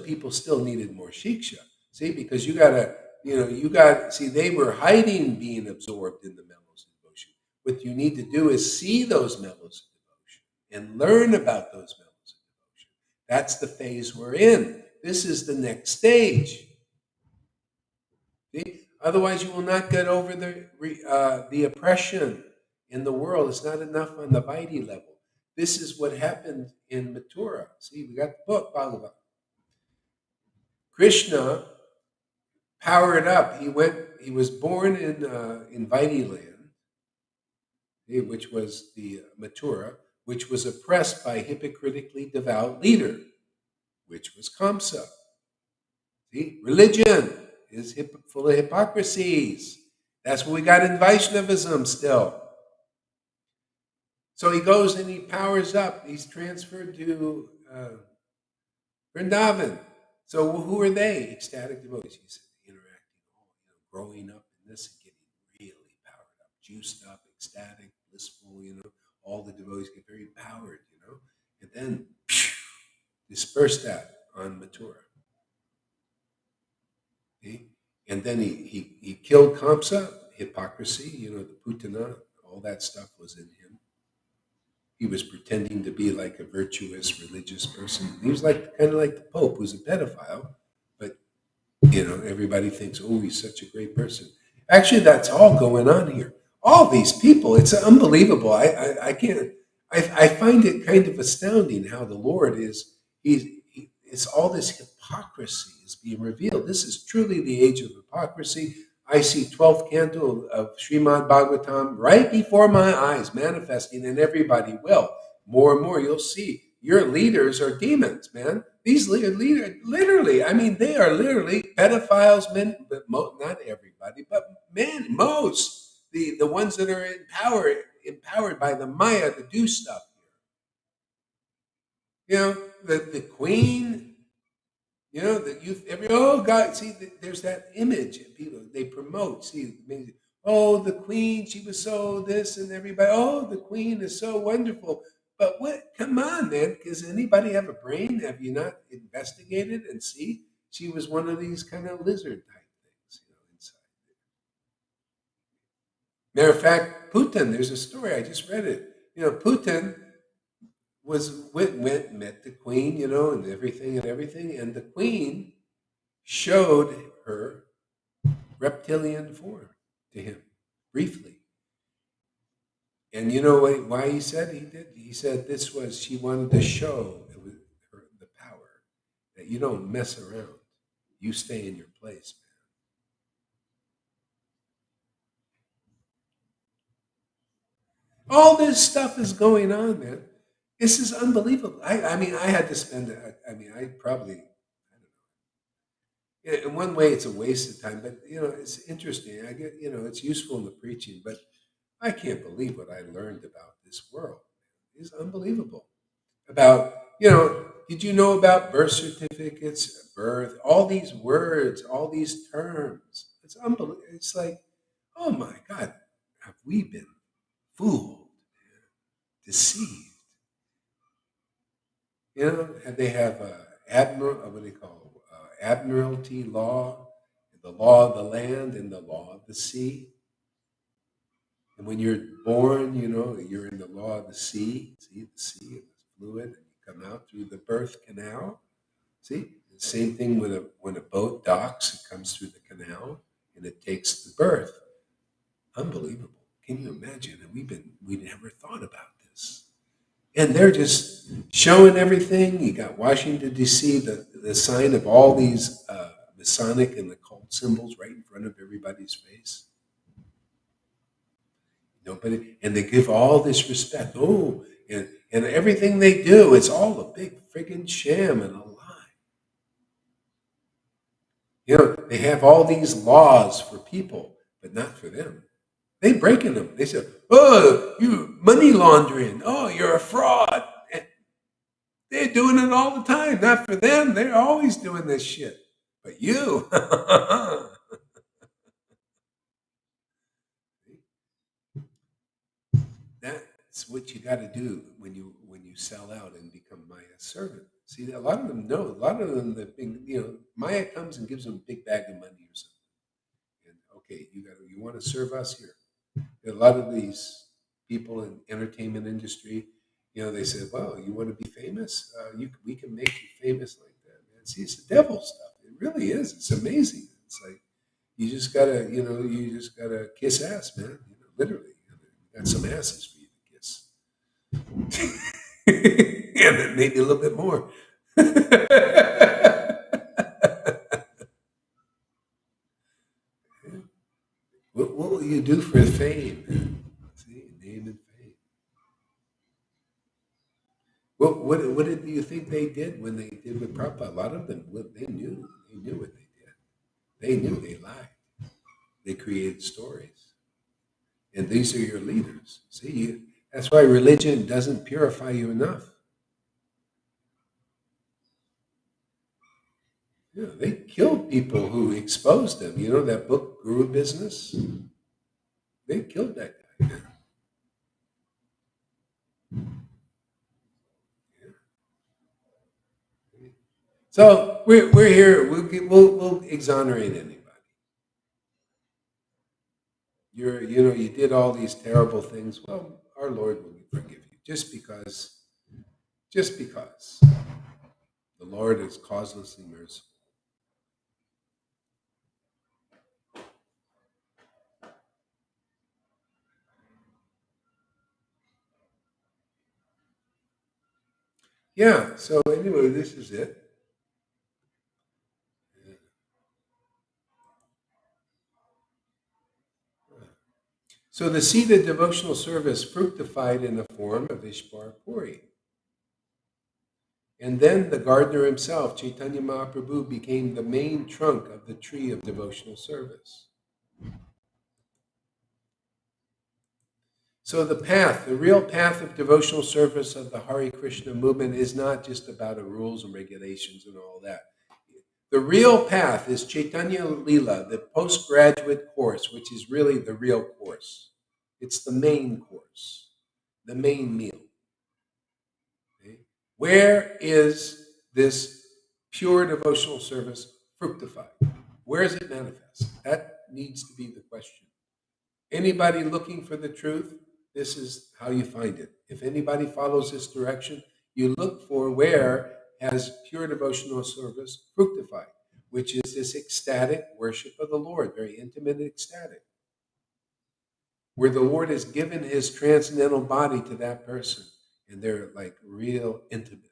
people still needed more shiksha. See, because they were hiding being absorbed in the mellows of devotion. What you need to do is see those mellows of devotion and learn about those mellows of devotion. That's the phase we're in. This is the next stage. See? Otherwise, you will not get over the oppression in the world. It's not enough on the Vaidhi level. This is what happened in Mathura. See, we got the book, Bhagavad. Krishna powered up. He was born in Vaidhi land, which was the Mathura, which was oppressed by a hypocritically devout leader, which was Kamsa. See, religion is full of hypocrisies. That's what we got in Vaishnavism still. So he goes and he powers up. He's transferred to Vrindavan. So who are they? Ecstatic devotees. He's interacting, growing up in this and getting really powered up, juiced up, ecstatic, blissful. All the devotees get very powered. And then disperse that on Mathura. Okay? And then he killed Kamsa, hypocrisy, the Putana, all that stuff was in him. He was pretending to be like a virtuous religious person. He was kind of like the Pope, who's a pedophile, but everybody thinks, oh, he's such a great person. Actually, that's all going on here. All these people, it's unbelievable. I can't. I find it kind of astounding how the Lord it's all this hypocrisy is being revealed. This is truly the age of hypocrisy. I see 12th canto of Srimad Bhagavatam right before my eyes manifesting, and everybody will. More and more you'll see. Your leaders are demons, man. These leaders, literally, they are literally pedophiles, men, but not everybody, but most. The ones that are empowered by the Maya to do stuff. The queen, that youth, oh God, see, there's that image and people they promote. See, oh, the queen, she was so this, and everybody, oh, the queen is so wonderful. But what? Come on, man. Does anybody have a brain? Have you not investigated and see? She was one of these kind of lizard type things, inside. Matter of fact, Putin. There's a story I just read it. Putin met the queen, and everything, and the queen showed her reptilian form to him briefly. And you know why he said he did? He said this was, she wanted to show it was the power that you don't mess around. You stay in your place, man. All this stuff is going on, man. This is unbelievable. I mean, I had to spend, I probably, I don't know. In one way, it's a waste of time, but, it's interesting. I get, it's useful in the preaching, but I can't believe what I learned about this world. It's unbelievable. About, did you know about birth certificates, birth, all these words, all these terms? It's unbelievable. It's like, oh my God, have we been fooled, deceived? And they have what do they call admiralty law, the law of the land, and the law of the sea. And when you're born, you're in the law of the sea. See, the sea is fluid, and you come out through the birth canal. See, the same thing when a boat docks, it comes through the canal and it takes the birth. Unbelievable. Can you imagine? And we never thought about this. And they're just showing everything. You got Washington D.C., the sign of all these Masonic and occult symbols right in front of everybody's face. Nobody, and they give all this respect. Oh, and everything they do, it's all a big friggin' sham and a lie. They have all these laws for people, but not for them. They breaking them. They say, "Oh, you money laundering. Oh, you're a fraud." And they're doing it all the time. Not for them. They're always doing this shit. But you, that's what you got to do when you sell out and become Maya's servant. See, a lot of them know. A lot of them, Maya comes and gives them a big bag of money or something. And okay, you want to serve us here. A lot of these people in entertainment industry, they say, "Well, you want to be famous? We can make you famous like that, man." See, it's the devil stuff. It really is. It's amazing. It's like you just gotta kiss ass, man. Literally, got some asses for you to kiss, and then maybe a little bit more. What will you do for fame? See, name and fame. What did you think they did when they did with Prabhupada? A lot of them, they knew what they did. They knew they lied. They created stories, and these are your leaders. See, that's why religion doesn't purify you enough. They killed people who exposed them. That book, Guru Business. They killed that guy. So we're here. We'll exonerate anybody. You did all these terrible things. Well, our Lord will forgive you just because the Lord is causelessly merciful. Yeah. So anyway, this is it. So the seed of devotional service fructified in the form of Ishbar Puri. And then the gardener himself, Chaitanya Mahaprabhu, became the main trunk of the tree of devotional service. So the path, the real path of devotional service of the Hare Krishna movement is not just about the rules and regulations and all that. The real path is Chaitanya Leela, the postgraduate course, which is really the real course. It's the main course, the main meal. Okay? Where is this pure devotional service fructified? Where is it manifest? That needs to be the question. Anybody looking for the truth, this is how you find it. If anybody follows this direction, you look for where has pure devotional service fructified, which is this ecstatic worship of the Lord, very intimate and ecstatic, where the Lord has given his transcendental body to that person, and they're like real intimate.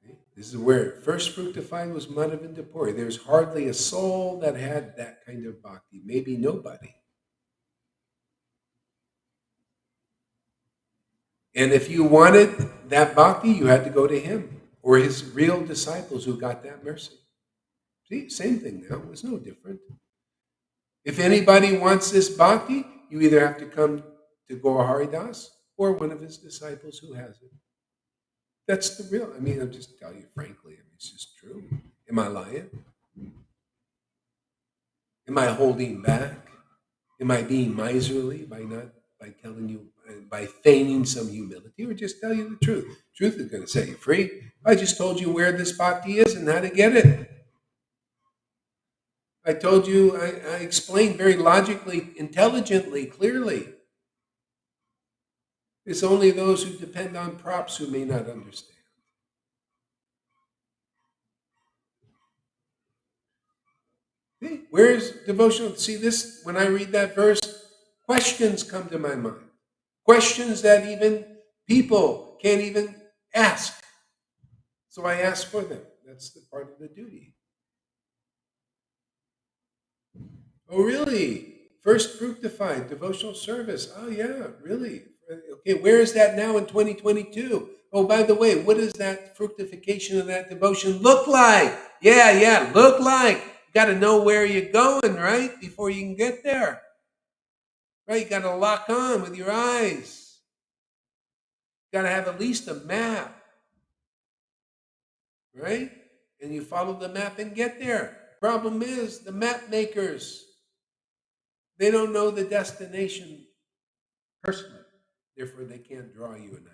Okay? This is where it first fructified was Madhavendra Puri. There's hardly a soul that had that kind of bhakti, maybe nobody. And if you wanted that bhakti, you had to go to him or his real disciples who got that mercy. See, same thing now. It's no different. If anybody wants this bhakti, you either have to come to Gaur Haridas or one of his disciples who has it. That's the real. I mean, I'm just telling you frankly. I mean, it's just true. Am I lying? Am I holding back? Am I being miserly by telling you, by feigning some humility, or just tell you the truth? Truth is going to set you free. I just told you where this bhakti is and how to get it. I told you, I explained very logically, intelligently, clearly. It's only those who depend on props who may not understand. See, where's devotional? See this, when I read that verse, questions come to my mind. Questions that even people can't even ask. So I ask for them. That's the part of the duty. Oh, really? First fructified, devotional service. Oh, yeah, really? Okay, where is that now in 2022? Oh, by the way, what does that fructification of that devotion look like? Yeah, look like. You got to know where you're going, right? Before you can get there. Right? You got to lock on with your eyes. You got to have at least a map, right? And you follow the map and get there. Problem is, the map makers, they don't know the destination personally. Therefore, they can't draw you a nice map.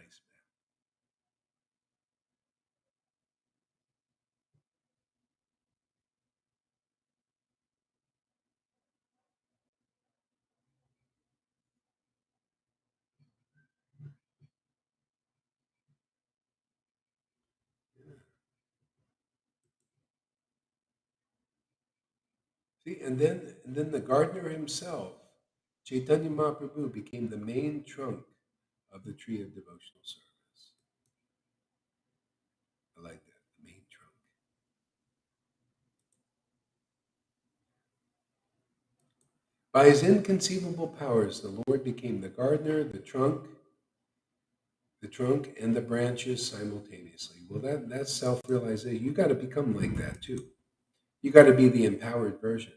See, and then the gardener himself, Chaitanya Mahaprabhu, became the main trunk of the tree of devotional service. I like that, the main trunk. By his inconceivable powers, the Lord became the gardener, the trunk, and the branches simultaneously. Well, that's self-realization. You got to become like that too. You got to be the empowered version.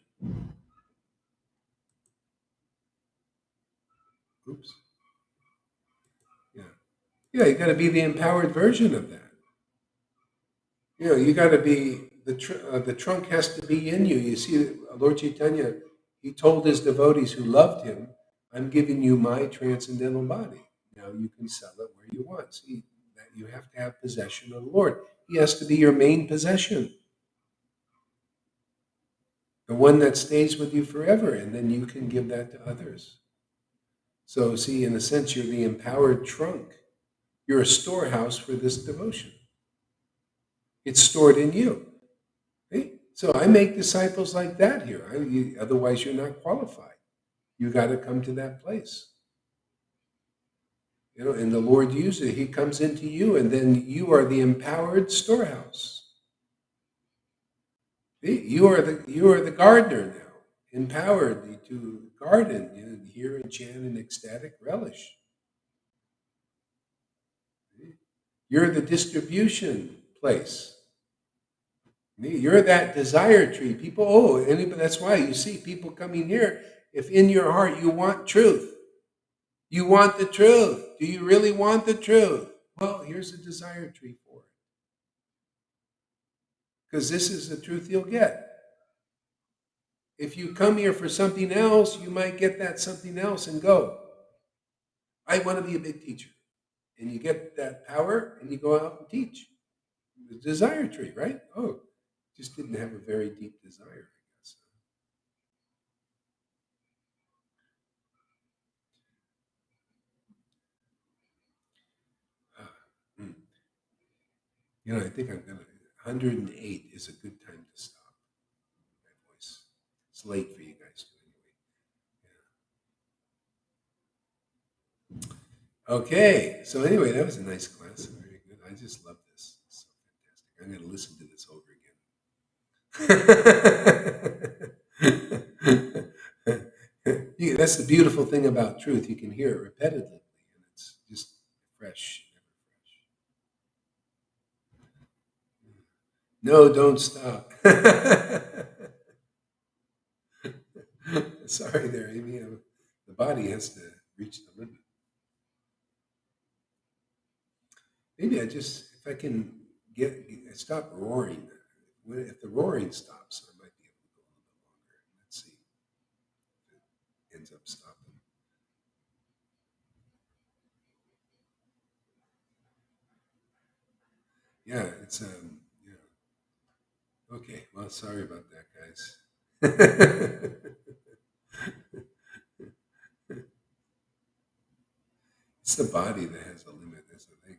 Oops. Yeah. Yeah, you got to be the empowered version of that. You got to be the trunk has to be in you. You see, Lord Caitanya, he told his devotees who loved him, "I'm giving you my transcendental body. Now you can sell it where you want." See, that you have to have possession of the Lord. He has to be your main possession, the one that stays with you forever, and then you can give that to others. So, see, in a sense, you're the empowered trunk. You're a storehouse for this devotion. It's stored in you. See? So I make disciples like that here. Otherwise, you're not qualified. You got to come to that place. And the Lord uses it. He comes into you, and then you are the empowered storehouse. See? You are the gardener now, empowered to garden, hear and chant in ecstatic relish. See? You're the distribution place. You're that desire tree. People, anybody, that's why you see people coming here. If in your heart you want truth, you want the truth. Do you really want the truth? Well, here's a desire tree for it. Because this is the truth you'll get. If you come here for something else, you might get that something else and go. I want to be a big teacher. And you get that power and you go out and teach. The desire tree, right? Oh, just didn't have a very deep desire, I guess. Hmm. I think I'm going to. 108 is a good time to stop my voice. It's late for you guys too, anyway. Yeah. Okay, so anyway, that was a nice class. Very good. I just love this. It's so fantastic. I'm going to listen to this over again. Yeah, that's the beautiful thing about truth. You can hear it repetitively, and it's just fresh, never fresh. No, don't stop. Sorry there, Amy. The body has to reach the limit. Maybe if I can stop roaring. If the roaring stops, I might be able to go a little bit longer. Let's see if it ends up stopping. Yeah, it's yeah. Okay, well, sorry about that, guys. It's the body that has a limit. That's the thing.